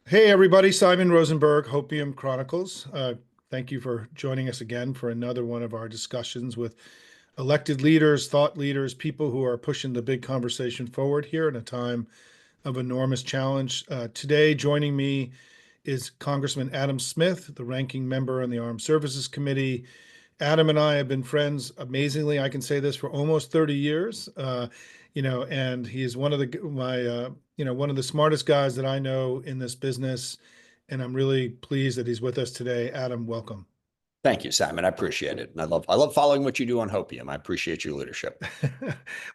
Hey, everybody, Simon Rosenberg, Hopium Chronicles. Thank you for joining us again for another one of our discussions with elected leaders, thought leaders, people who are pushing the big conversation forward here in a time of enormous challenge. Today, joining me is Congressman Adam Smith, the ranking member on the Armed Services Committee. Adam and I have been friends, amazingly, I can say this, for almost 30 years. And he is one of one of the smartest guys that I know in this business. And I'm really pleased that he's with us today. Adam, welcome. Thank you, Simon. I appreciate it. And I love following what you do on Hopium. I appreciate your leadership.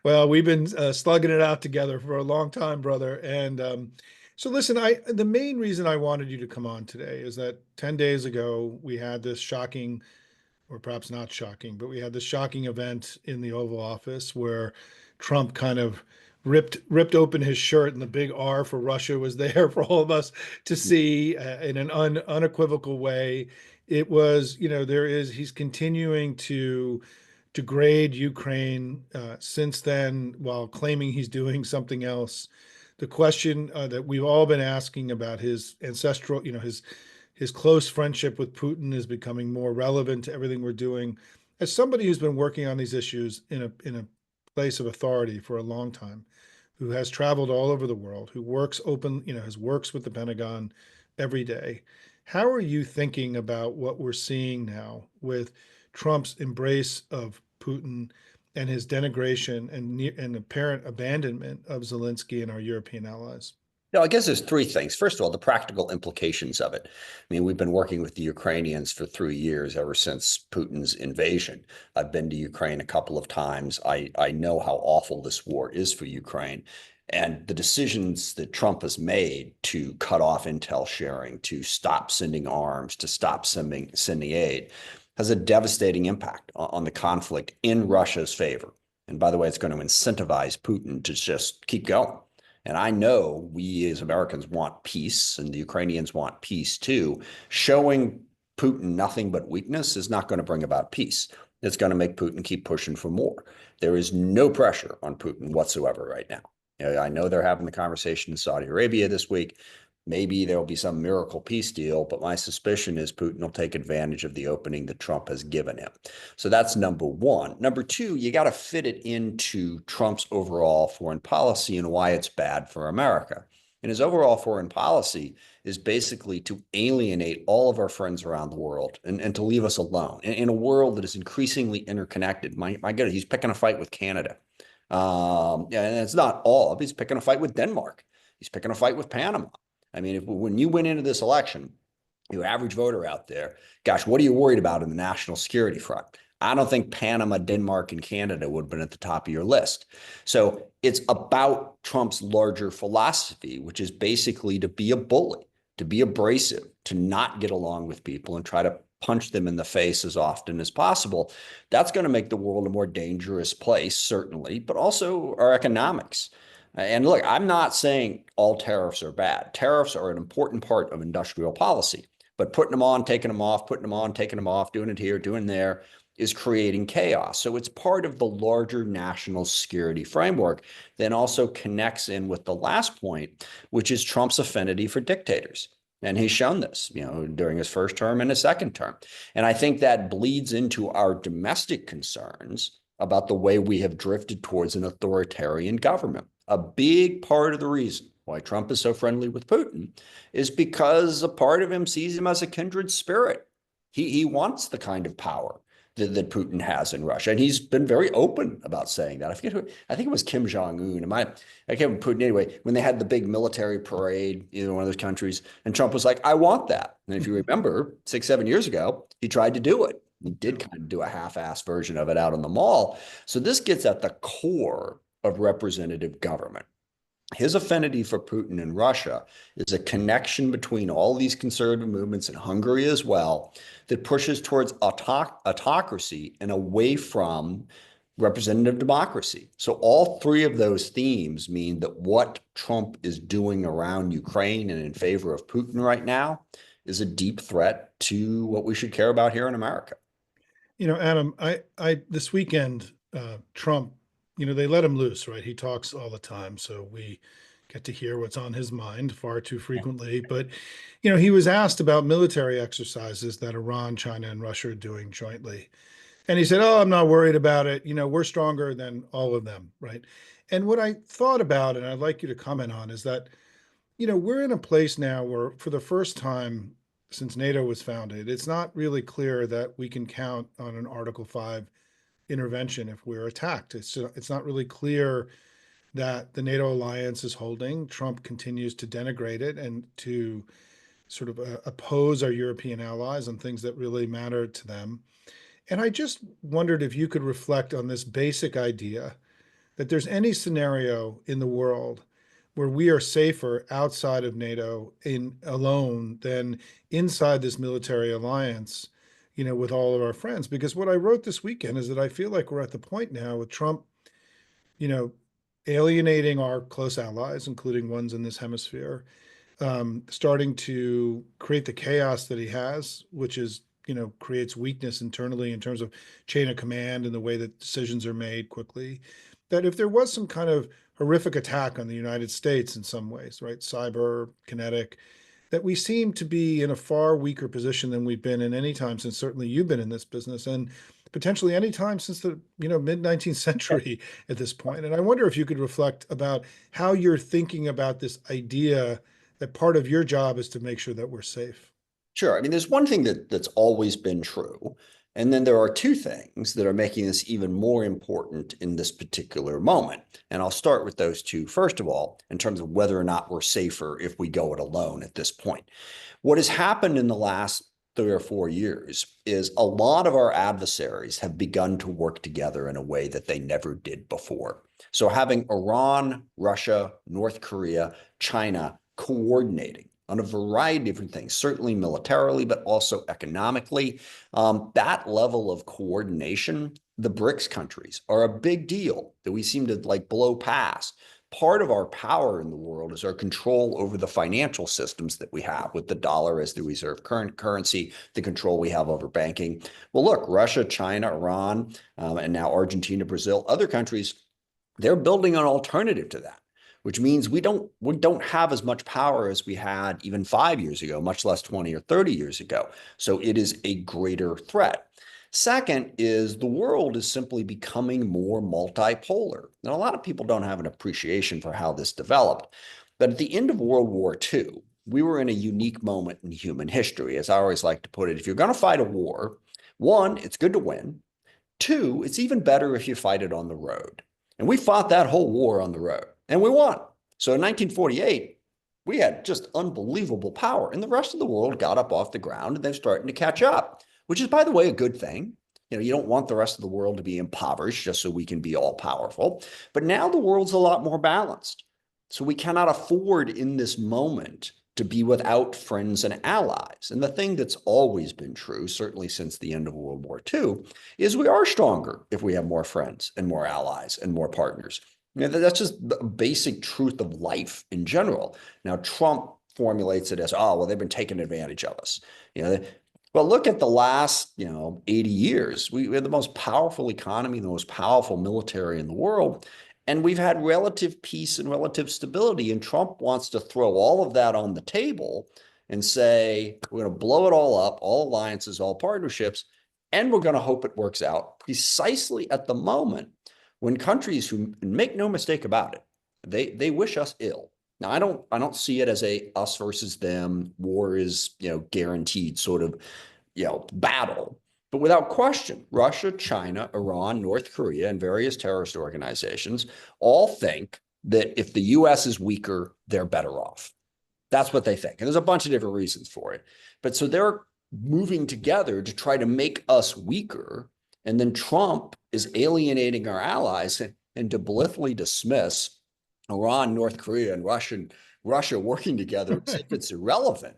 Well, we've been slugging it out together for a long time, brother. And so, listen, the main reason I wanted you to come on today is that 10 days ago we had this shocking, or perhaps not shocking, but we had this shocking event in the Oval Office where Trump kind of ripped open his shirt, and the big R for Russia was there for all of us to see in an unequivocal way. It was, he's continuing to degrade Ukraine since then while claiming he's doing something else. The question that we've all been asking about his ancestral, his close friendship with Putin is becoming more relevant to everything we're doing. As somebody who's been working on these issues in a place of authority for a long time, who has traveled all over the world, who works open, has works with the Pentagon every day. How are you thinking about what we're seeing now with Trump's embrace of Putin and his denigration and apparent abandonment of Zelensky and our European allies? No, I guess there's three things. First of all, the practical implications of it. I mean, we've been working with the Ukrainians for 3 years, ever since Putin's invasion. I've been to Ukraine a couple of times. I know how awful this war is for Ukraine. And the decisions that Trump has made to cut off intel sharing, to stop sending arms, to stop sending aid, has a devastating impact on the conflict in Russia's favor. And by the way, it's going to incentivize Putin to just keep going. And I know we as Americans want peace, and the Ukrainians want peace too. Showing Putin nothing but weakness is not going to bring about peace. It's going to make Putin keep pushing for more. There is no pressure on Putin whatsoever right now. I know they're having the conversation in Saudi Arabia this week. Maybe there'll be some miracle peace deal, but my suspicion is Putin will take advantage of the opening that Trump has given him. So that's number one. Number two, you got to fit it into Trump's overall foreign policy and why it's bad for America. And his overall foreign policy is basically to alienate all of our friends around the world and to leave us alone in a world that is increasingly interconnected. My goodness, he's picking a fight with Canada. Yeah, and it's not all. He's picking a fight with Denmark. He's picking a fight with Panama. I mean, when you went into this election, your average voter out there, gosh, what are you worried about in the national security front? I don't think Panama, Denmark, and Canada would have been at the top of your list. So it's about Trump's larger philosophy, which is basically to be a bully, to be abrasive, to not get along with people and try to punch them in the face as often as possible. That's going to make the world a more dangerous place, certainly, but also our economics. And look, I'm not saying all tariffs are bad. Tariffs are an important part of industrial policy, but putting them on, taking them off, putting them on, taking them off, doing it here, doing there is creating chaos. So it's part of the larger national security framework, then also connects in with the last point, which is Trump's affinity for dictators. And he's shown this, during his first term and his second term. And I think that bleeds into our domestic concerns about the way we have drifted towards an authoritarian government. A big part of the reason why Trump is so friendly with Putin is because a part of him sees him as a kindred spirit. He wants the kind of power that Putin has in Russia. And he's been very open about saying that. I think it was Kim Jong-un. I can't remember Putin anyway, when they had the big military parade in one of those countries, and Trump was like, I want that. And if you remember, 6, 7 years ago, he tried to do it. He did kind of do a half-assed version of it out on the mall. So this gets at the core of representative government. His affinity for Putin and Russia is a connection between all these conservative movements in Hungary as well that pushes towards autocracy and away from representative democracy. So all three of those themes mean that what Trump is doing around Ukraine and in favor of Putin right now is a deep threat to what we should care about here in America. Adam, I this weekend, Trump, they let him loose, right? He talks all the time, so we get to hear what's on his mind far too frequently. But, he was asked about military exercises that Iran, China, and Russia are doing jointly. And he said, "Oh, I'm not worried about it. We're stronger than all of them." Right. And what I thought about, and I'd like you to comment on, is that, we're in a place now where, for the first time since NATO was founded, it's not really clear that we can count on an Article 5 intervention if we're attacked. It's not really clear that the NATO alliance is holding. Trump continues to denigrate it and to sort of oppose our European allies on things that really matter to them. And I just wondered if you could reflect on this basic idea that there's any scenario in the world where we are safer outside of NATO in alone than inside this military alliance, with all of our friends. Because what I wrote this weekend is that I feel like we're at the point now with Trump, you know, alienating our close allies, including ones in this hemisphere, starting to create the chaos that he has, which is, creates weakness internally in terms of chain of command and the way that decisions are made quickly. That if there was some kind of horrific attack on the United States in some ways, right, cyber, kinetic, that we seem to be in a far weaker position than we've been in any time since certainly you've been in this business, and potentially any time since the mid 19th century at this point. And I wonder if you could reflect about how you're thinking about this idea that part of your job is to make sure that we're safe. Sure. I mean, there's one thing that's always been true, and then there are two things that are making this even more important in this particular moment. And I'll start with those two. First of all, in terms of whether or not we're safer if we go it alone at this point. What has happened in the last 3 or 4 years is a lot of our adversaries have begun to work together in a way that they never did before. So having Iran, Russia, North Korea, China coordinating on a variety of different things, certainly militarily, but also economically. That level of coordination, the BRICS countries are a big deal that we seem to like blow past. Part of our power in the world is our control over the financial systems that we have with the dollar as the reserve current currency, the control we have over banking. Well, look, Russia, China, Iran, and now Argentina, Brazil, other countries, they're building an alternative to that, which means we don't have as much power as we had even 5 years ago, much less 20 or 30 years ago. So it is a greater threat. Second is the world is simply becoming more multipolar. Now, a lot of people don't have an appreciation for how this developed, but at the end of World War II, we were in a unique moment in human history. As I always like to put it, if you're going to fight a war, one, it's good to win. Two, it's even better if you fight it on the road. And we fought that whole war on the road and we won. So in 1948, we had just unbelievable power. And the rest of the world got up off the ground and they're starting to catch up, which is, by the way, a good thing. You don't want the rest of the world to be impoverished just so we can be all powerful. But now the world's a lot more balanced. So we cannot afford in this moment to be without friends and allies. And the thing that's always been true, certainly since the end of World War II, is we are stronger if we have more friends and more allies and more partners. That's just the basic truth of life in general. Now, Trump formulates it as, oh, well, they've been taking advantage of us. You know, well, look at the last, 80 years. We have the most powerful economy, the most powerful military in the world, and we've had relative peace and relative stability. And Trump wants to throw all of that on the table and say, we're going to blow it all up, all alliances, all partnerships, and we're going to hope it works out precisely at the moment when countries who, make no mistake about it, they wish us ill. Now, I don't see it as a us versus them, war is, guaranteed sort of, battle. But without question, Russia, China, Iran, North Korea, and various terrorist organizations all think that if the US is weaker, they're better off. That's what they think. And there's a bunch of different reasons for it. But so they're moving together to try to make us weaker. And then Trump is alienating our allies and to blithely dismiss Iran, North Korea, and Russia working together as if it's irrelevant.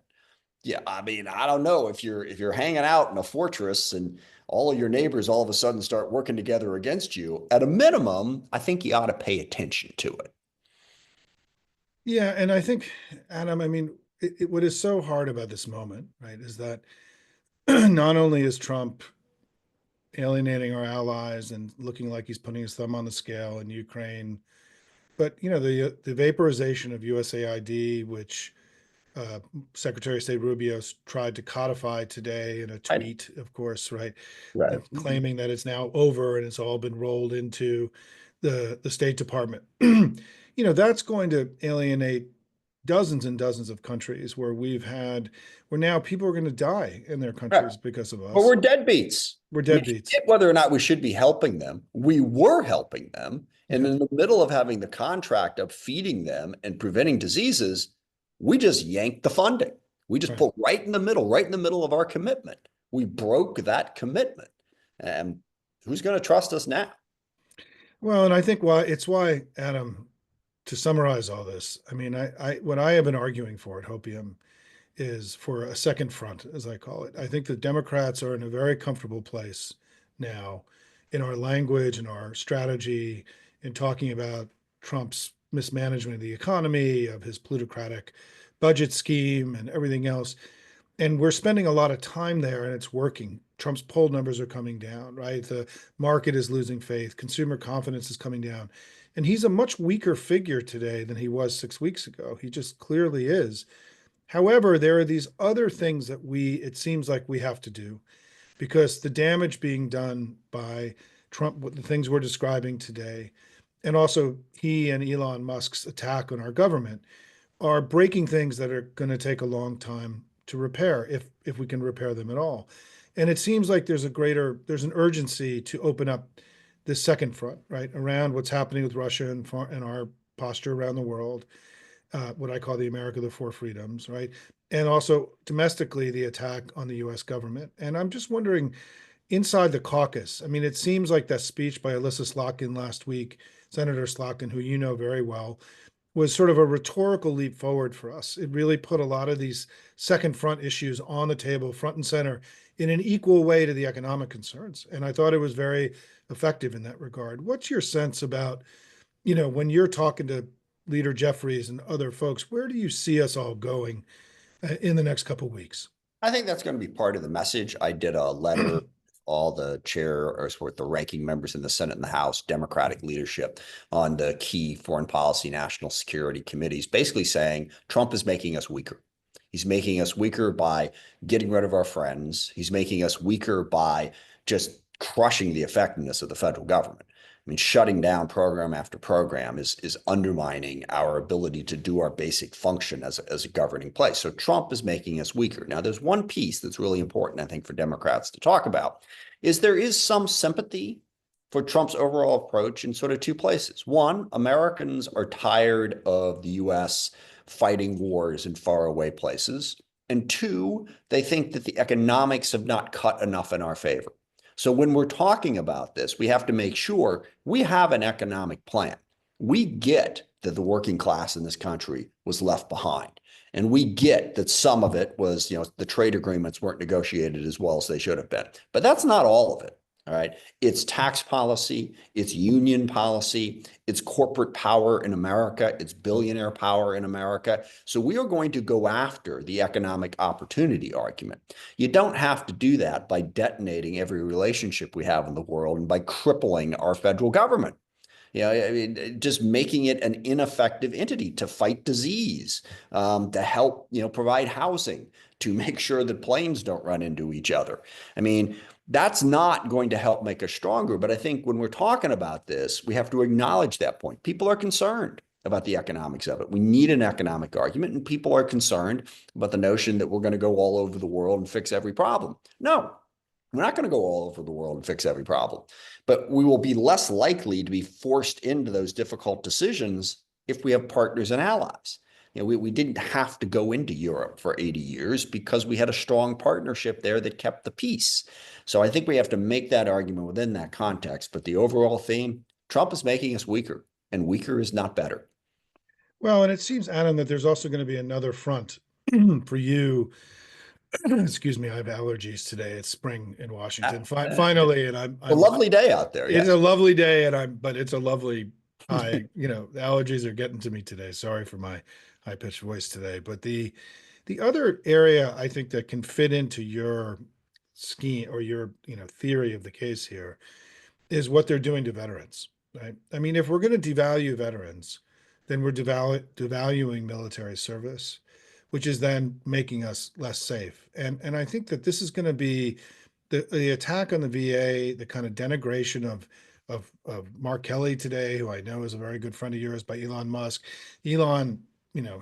Yeah, I mean, I don't know if you're hanging out in a fortress and all of your neighbors all of a sudden start working together against you. At a minimum, I think you ought to pay attention to it. Yeah, and I think, Adam, I mean, what is so hard about this moment, right, is that not only is Trump alienating our allies and looking like he's putting his thumb on the scale in Ukraine, But the vaporization of USAID, which uh, Secretary of State Rubio tried to codify today in a I know. tweet, of course, right, Right. claiming that it's now over and it's all been rolled into the State Department. That's going to alienate dozens and dozens of countries where now people are going to die in their Right. countries because of But us. we're deadbeats. We're I mean, deadbeats. forget whether or not we should be helping them. We were helping them. And Yeah, in the middle of having the contract of feeding them and preventing diseases, we just yanked the funding. We just right. put right in the middle of our commitment. We broke that commitment. And who's going to trust us now? Well, and I think why, Adam, to summarize all this, I mean, what I have been arguing for at Hopium is for a second front, as I call it. I think the Democrats are in a very comfortable place now in our language and our strategy in talking about Trump's mismanagement of the economy, of his plutocratic budget scheme, and everything else. And we're spending a lot of time there, and it's working. Trump's poll numbers are coming down, right? The market is losing faith, consumer confidence is coming down. And he's a much weaker figure today than he was 6 weeks ago. He just clearly is. However, there are these other things that it seems like we have to do because the damage being done by Trump, the things we're describing today, and also he and Elon Musk's attack on our government are breaking things that are going to take a long time to repair, if we can repair them at all. And it seems like there's an urgency to open up this second front, right, around what's happening with Russia and our posture around the world, what I call the America of the Four Freedoms, right? And also domestically, the attack on the US government. And I'm just wondering, inside the caucus, I mean, it seems like that speech by Alyssa Slotkin last week, Senator Slotkin, who you know very well, was sort of a rhetorical leap forward for us. It really put a lot of these second front issues on the table, front and center, in an equal way to the economic concerns. And I thought it was very effective in that regard. What's your sense about, when you're talking to Leader Jeffries and other folks, where do you see us all going in the next couple of weeks? I think that's going to be part of the message. I did a letter, all the chair or sort of the ranking members in the Senate and the House, Democratic leadership on the key foreign policy, national security committees, basically saying Trump is making us weaker. He's making us weaker by getting rid of our friends. He's making us weaker by just crushing the effectiveness of the federal government. I mean, shutting down program after program is undermining our ability to do our basic function as a governing place. So Trump is making us weaker. Now, there's one piece that's really important, I think, for Democrats to talk about, is there is some sympathy for Trump's overall approach in sort of two places. One, Americans are tired of the U.S. fighting wars in faraway places. And two, they think that the economics have not cut enough in our favor. So when we're talking about this, we have to make sure we have an economic plan. We get that the working class in this country was left behind. And we get that some of it was, the trade agreements weren't negotiated as well as they should have been. But that's not all of it. All right. It's tax policy, it's union policy, it's corporate power in America, it's billionaire power in America. So we are going to go after the economic opportunity argument. You don't have to do that by detonating every relationship we have in the world and by crippling our federal government. I mean, just making it an ineffective entity to fight disease, to help, provide housing, to make sure that planes don't run into each other. I mean, that's not going to help make us stronger. But I think when we're talking about this, we have to acknowledge that point. People are concerned about the economics of it. We need an economic argument, and people are concerned about the notion that we're going to go all over the world and fix every problem. No, we're not going to go all over the world and fix every problem, but we will be less likely to be forced into those difficult decisions if we have partners and allies. We didn't have to go into Europe for 80 years because we had a strong partnership there that kept the peace. So I think we have to make that argument within that context. But the overall theme, Trump is making us weaker, and weaker is not better. Well, and it seems, Adam, that there's also going to be another front for you. Excuse me, I have allergies today. It's spring in Washington. It's Finally, and a lovely day out there. it's a Yes. lovely day, but it's a lovely. The allergies are getting to me today. Sorry for my high pitched voice today. But the other area I think that can fit into your scheme or your theory of the case here is what they're doing to veterans. right? I mean, if we're going to devalue veterans, then we're devaluing military service, which is then making us less safe. And I think that this is going to be the attack on the VA, the kind of denigration of Mark Kelly today, who I know is a very good friend of yours, by Elon Musk. Elon,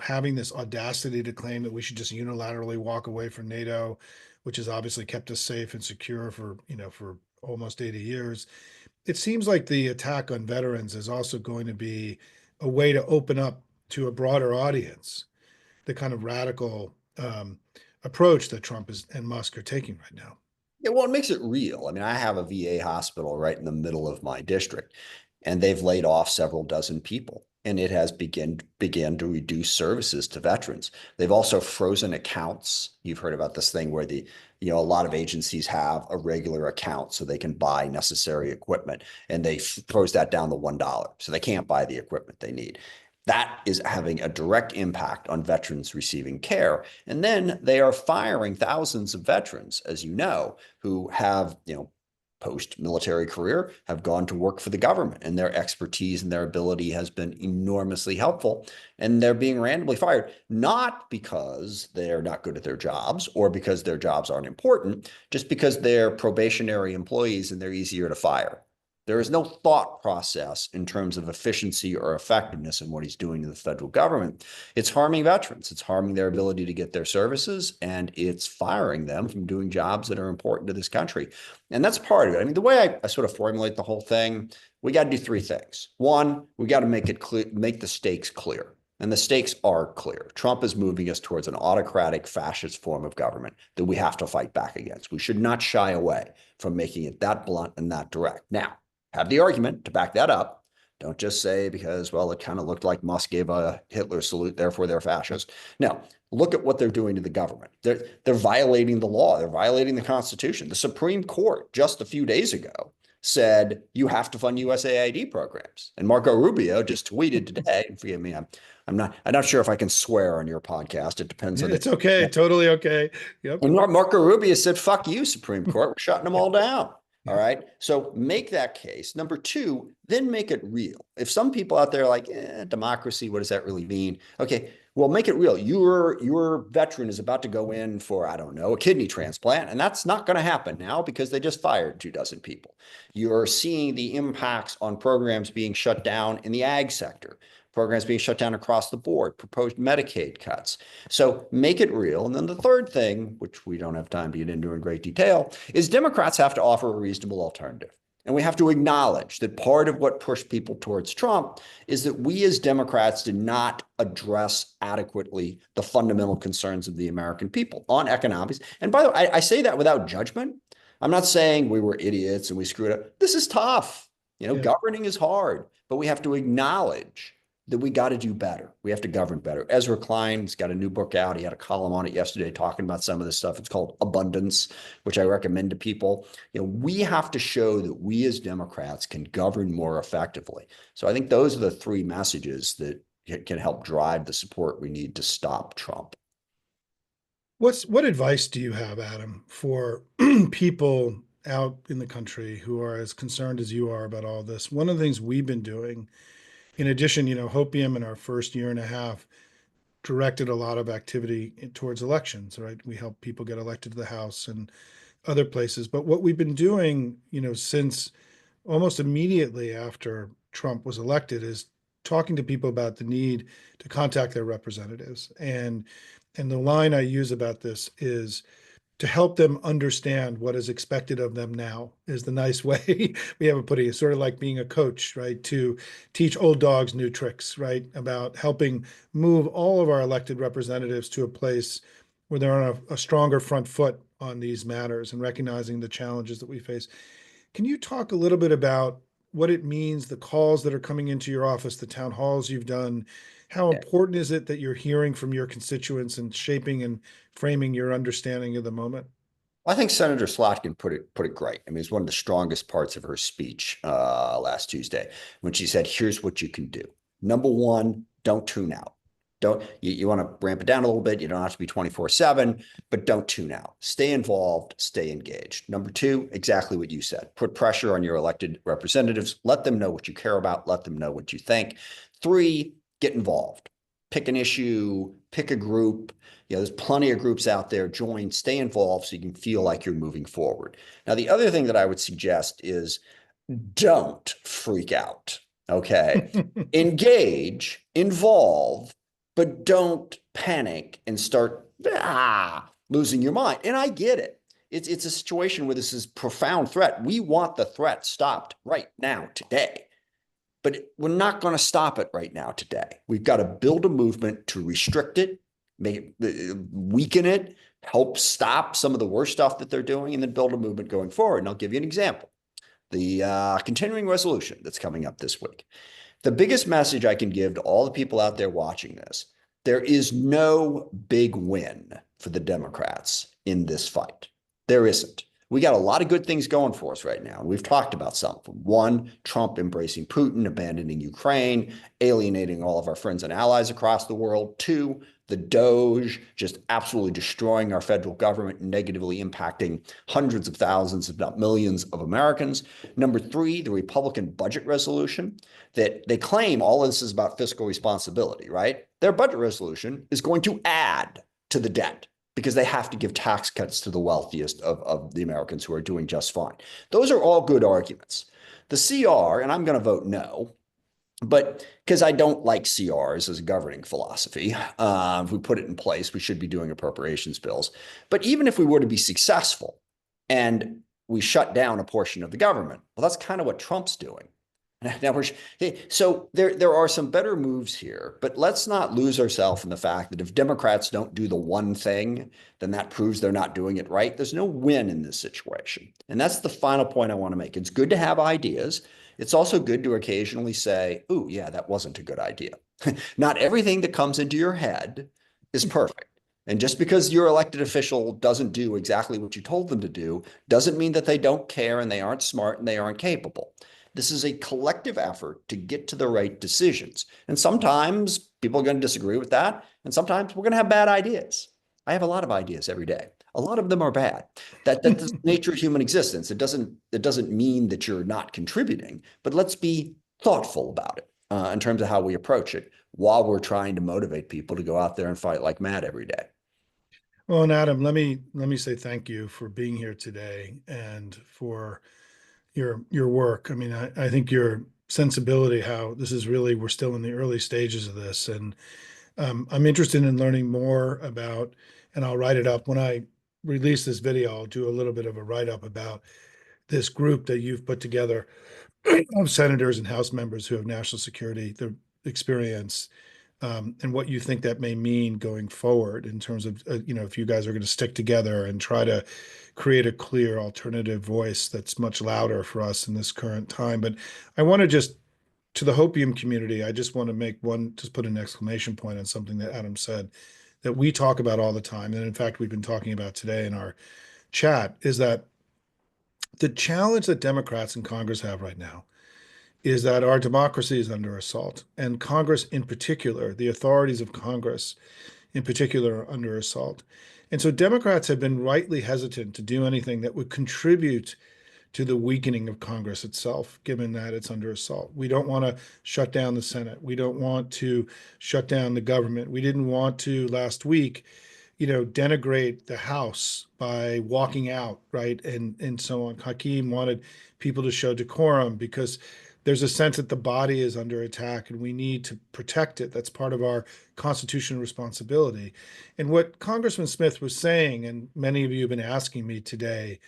having this audacity to claim that we should just unilaterally walk away from NATO, which has obviously kept us safe and secure for almost 80 years. It seems like the attack on veterans is also going to be a way to open up to a broader audience the kind of radical approach that Trump and Musk are taking right now. Yeah, well, it makes it real. I mean, I have a VA hospital right in the middle of my district, and they've laid off several dozen people, and it has began to reduce services to veterans. They've also frozen accounts. You've heard about this thing where a lot of agencies have a regular account so they can buy necessary equipment, and they froze that down to $1, so they can't buy the equipment they need. That is having a direct impact on veterans receiving care. And then they are firing thousands of veterans, as you know, who have, post-military career, have gone to work for the government, and their expertise and their ability has been enormously helpful. And they're being randomly fired, not because they're not good at their jobs or because their jobs aren't important, just because they're probationary employees and they're easier to fire. There is no thought process in terms of efficiency or effectiveness in what he's doing to the federal government. It's harming veterans. It's harming their ability to get their services, and it's firing them from doing jobs that are important to this country. And that's part of it. I mean, the way I sort of formulate the whole thing, we got to do three things. One, we got to make it clear, make the stakes clear. And the stakes are clear. Trump is moving us towards an autocratic fascist form of government that we have to fight back against. We should not shy away from making it that blunt and that direct. Now, have the argument to back that up. Don't just say because, well, it kind of looked like Musk gave a Hitler salute, therefore they're fascist. No, look at what they're doing to the government. They're violating the law. They're violating the Constitution. The Supreme Court just a few days ago said you have to fund USAID programs. And Marco Rubio just tweeted today, and forgive me, I'm not sure if I can swear on your podcast. It depends on It's okay, totally okay. Yep. and Marco Rubio said, fuck you, Supreme Court. We're shutting them all down. All right. So make that case. Number two, then make it real. If some people out there are like, democracy, what does that really mean? Okay. Well, make it real. Your veteran is about to go in for, I don't know, a kidney transplant, and that's not going to happen now because they just fired 2 dozen people. You're seeing the impacts on programs being shut down in the ag sector, programs being shut down across the board, proposed Medicaid cuts. So make it real. And then the third thing, which we don't have time to get into in great detail, is Democrats have to offer a reasonable alternative. And we have to acknowledge that part of what pushed people towards Trump is that we as Democrats did not address adequately the fundamental concerns of the American people on economics. And by the way, I say that without judgment. I'm not saying we were idiots and we screwed up. This is tough. Yeah. Governing is hard, but we have to acknowledge that we got to do better. We have to govern better. Ezra Klein's got a new book out. He had a column on it yesterday talking about some of this stuff. It's called Abundance, which I recommend to people. We have to show that we as Democrats can govern more effectively. So I think those are the three messages that can help drive the support we need to stop Trump. What advice do you have, Adam, for people out in the country who are as concerned as you are about all this? One of the things we've been doing, in addition, Hopium in our first year and a half directed a lot of activity towards elections, right? We help people get elected to the House and other places. But what we've been doing, since almost immediately after Trump was elected is talking to people about the need to contact their representatives. And the line I use about this is to help them understand what is expected of them now is the nice way we have of putting it. Sort of like being a coach, right? To teach old dogs new tricks, right? About helping move all of our elected representatives to a place where they're on a stronger front foot on these matters and recognizing the challenges that we face. Can you talk a little bit about what it means, the calls that are coming into your office, the town halls you've done? How important is it that you're hearing from your constituents and shaping and framing your understanding of the moment? I think Senator Slotkin put it great. I mean, it's one of the strongest parts of her speech last Tuesday when she said, "Here's what you can do. Number one, don't tune out. Don't you want to ramp it down a little bit? You don't have to be 24/7, but don't tune out. Stay involved, stay engaged. Number two, exactly what you said. Put pressure on your elected representatives. Let them know what you care about. Let them know what you think. Three, get involved. Pick an issue, pick a group. There's plenty of groups out there. Join, stay involved so you can feel like you're moving forward. Now, the other thing that I would suggest is don't freak out. Okay. Engage, involve, but don't panic and start losing your mind. And I get it. It's a situation where this is profound threat. We want the threat stopped right now, today. But we're not going to stop it right now, today. We've got to build a movement to restrict it, make it, weaken it, help stop some of the worst stuff that they're doing, and then build a movement going forward. And I'll give you an example. The continuing resolution that's coming up this week. The biggest message I can give to all the people out there watching this, there is no big win for the Democrats in this fight. There isn't. We got a lot of good things going for us right now. We've talked about some of them. One, Trump embracing Putin, abandoning Ukraine, alienating all of our friends and allies across the world. Two, the Doge just absolutely destroying our federal government, negatively impacting hundreds of thousands, if not millions of Americans. Number three, the Republican budget resolution that they claim all of this is about fiscal responsibility, right? Their budget resolution is going to add to the debt because they have to give tax cuts to the wealthiest of the Americans who are doing just fine. Those are all good arguments. The CR, and I'm going to vote no, but because I don't like CRs as a governing philosophy, if we put it in place, we should be doing appropriations bills. But even if we were to be successful and we shut down a portion of the government, well, that's kind of what Trump's doing. Now so there are some better moves here, but let's not lose ourselves in the fact that if Democrats don't do the one thing, then that proves they're not doing it right. There's no win in this situation. And that's the final point I want to make. It's good to have ideas. It's also good to occasionally say, "Ooh, yeah, that wasn't a good idea." Not everything that comes into your head is perfect. And just because your elected official doesn't do exactly what you told them to do doesn't mean that they don't care and they aren't smart and they aren't capable. This is a collective effort to get to the right decisions. And sometimes people are going to disagree with that. And sometimes we're going to have bad ideas. I have a lot of ideas every day. A lot of them are bad. That's the nature of human existence. It doesn't mean that you're not contributing, but let's be thoughtful about it in terms of how we approach it while we're trying to motivate people to go out there and fight like mad every day. Well, and Adam, let me say thank you for being here today and for your work. I mean, I think your sensibility, how this is really, we're still in the early stages of this, and I'm interested in learning more about, and I'll write it up when I release this video. I'll do a little bit of a write up about this group that you've put together of senators and House members who have national security the experience, and what you think that may mean going forward in terms of, if you guys are going to stick together and try to create a clear alternative voice that's much louder for us in this current time. But I want to just, to the Hopium community, I just want to just put an exclamation point on something that Adam said that we talk about all the time. And in fact, we've been talking about today in our chat, is that the challenge that Democrats in Congress have right now is that our democracy is under assault, and Congress in particular, the authorities of Congress in particular, are under assault. And so Democrats have been rightly hesitant to do anything that would contribute to the weakening of Congress itself, given that it's under assault. We don't want to shut down the Senate. We don't want to shut down the government. We didn't want to last week, denigrate the House by walking out, right? And so on. Hakeem wanted people to show decorum because there's a sense that the body is under attack and we need to protect it. That's part of our constitutional responsibility. And what Congressman Smith was saying, and many of you have been asking me today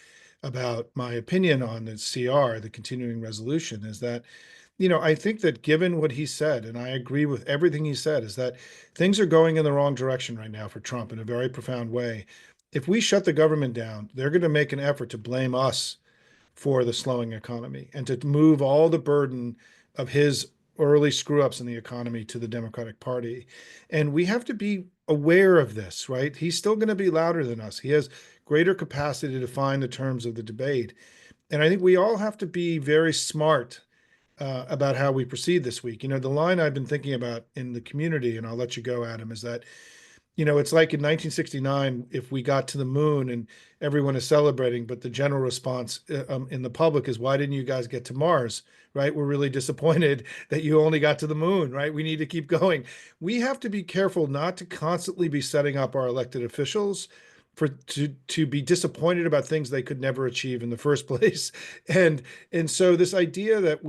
about my opinion on the CR, the continuing resolution, is that, I think that given what he said, and I agree with everything he said, is that things are going in the wrong direction right now for Trump in a very profound way. If we shut the government down, they're going to make an effort to blame us for the slowing economy and to move all the burden of his early screw ups in the economy to the Democratic Party. And we have to be aware of this, right? He's still going to be louder than us. He has greater capacity to define the terms of the debate. And I think we all have to be very smart about how we proceed this week. The line I've been thinking about in the community, and I'll let you go, Adam, is that it's like in 1969, if we got to the moon and everyone is celebrating, but the general response in the public is, why didn't you guys get to Mars? Right? We're really disappointed that you only got to the moon, right? We need to keep going. We have to be careful not to constantly be setting up our elected officials to be disappointed about things they could never achieve in the first place. And so this idea that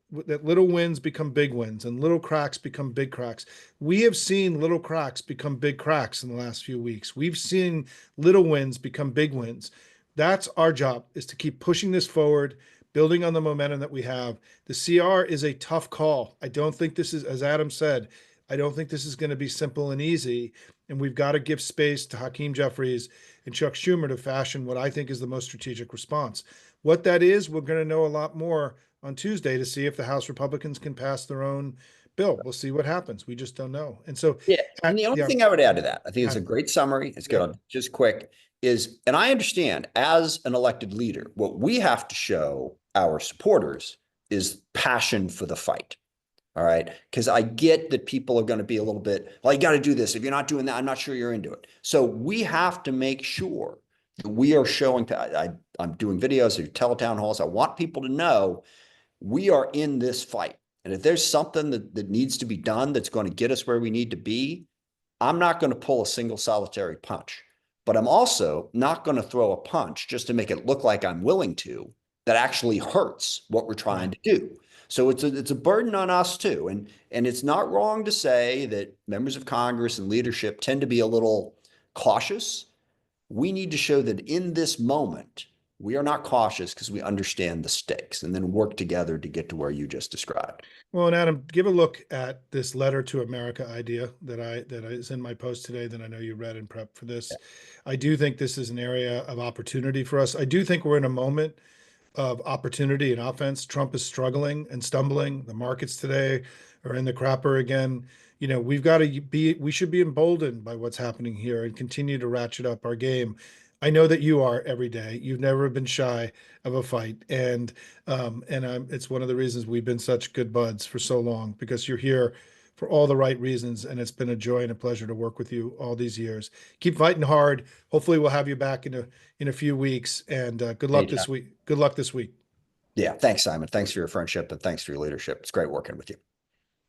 little wins become big wins and little cracks become big cracks. We have seen little cracks become big cracks in the last few weeks. We've seen little wins become big wins. That's our job, is to keep pushing this forward, building on the momentum that we have. The CR is a tough call. I don't think this is, as Adam said, I don't think this is going to be simple and easy. And we've got to give space to Hakeem Jeffries and Chuck Schumer to fashion what I think is the most strategic response. What that is, we're going to know a lot more on Tuesday to see if the House Republicans can pass their own bill. We'll see what happens. We just don't know. And so, Yeah. And the only yeah, thing I would add to that, I think it's a Adam, great summary. It's yeah, good. Just quick is, and I understand as an elected leader, what we have to show our supporters is passion for the fight. All right. Because I get that people are going to be a little bit, well, you got to do this. If you're not doing that, I'm not sure you're into it. So we have to make sure that we are showing, I'm doing videos, I do teletown halls. I want people to know we are in this fight. And if there's something that needs to be done that's going to get us where we need to be, I'm not going to pull a single solitary punch. But I'm also not going to throw a punch just to make it look like I'm willing to, that actually hurts what we're trying to do. So it's a burden on us too. And it's not wrong to say that members of Congress and leadership tend to be a little cautious. We need to show that in this moment, we are not cautious because we understand the stakes and then work together to get to where you just described. Well, and Adam, give a look at this letter to America idea that is in my post today that I know you read and prep for this. I do think this is an area of opportunity for us. I do think we're in a moment of opportunity and offense. Trump is struggling and stumbling. The markets today are in the crapper again. We should be emboldened by what's happening here and continue to ratchet up our game. I know that you are every day. You've never been shy of a fight, it's one of the reasons we've been such good buds for so long, because you're here for all the right reasons, and it's been a joy and a pleasure to work with you all these years. Keep fighting hard. Hopefully, we'll have you back in a few weeks, and good luck this Anytime. week. Good luck this week. Yeah. Thanks, Simon. Thanks for your friendship and thanks for your leadership. It's great working with you.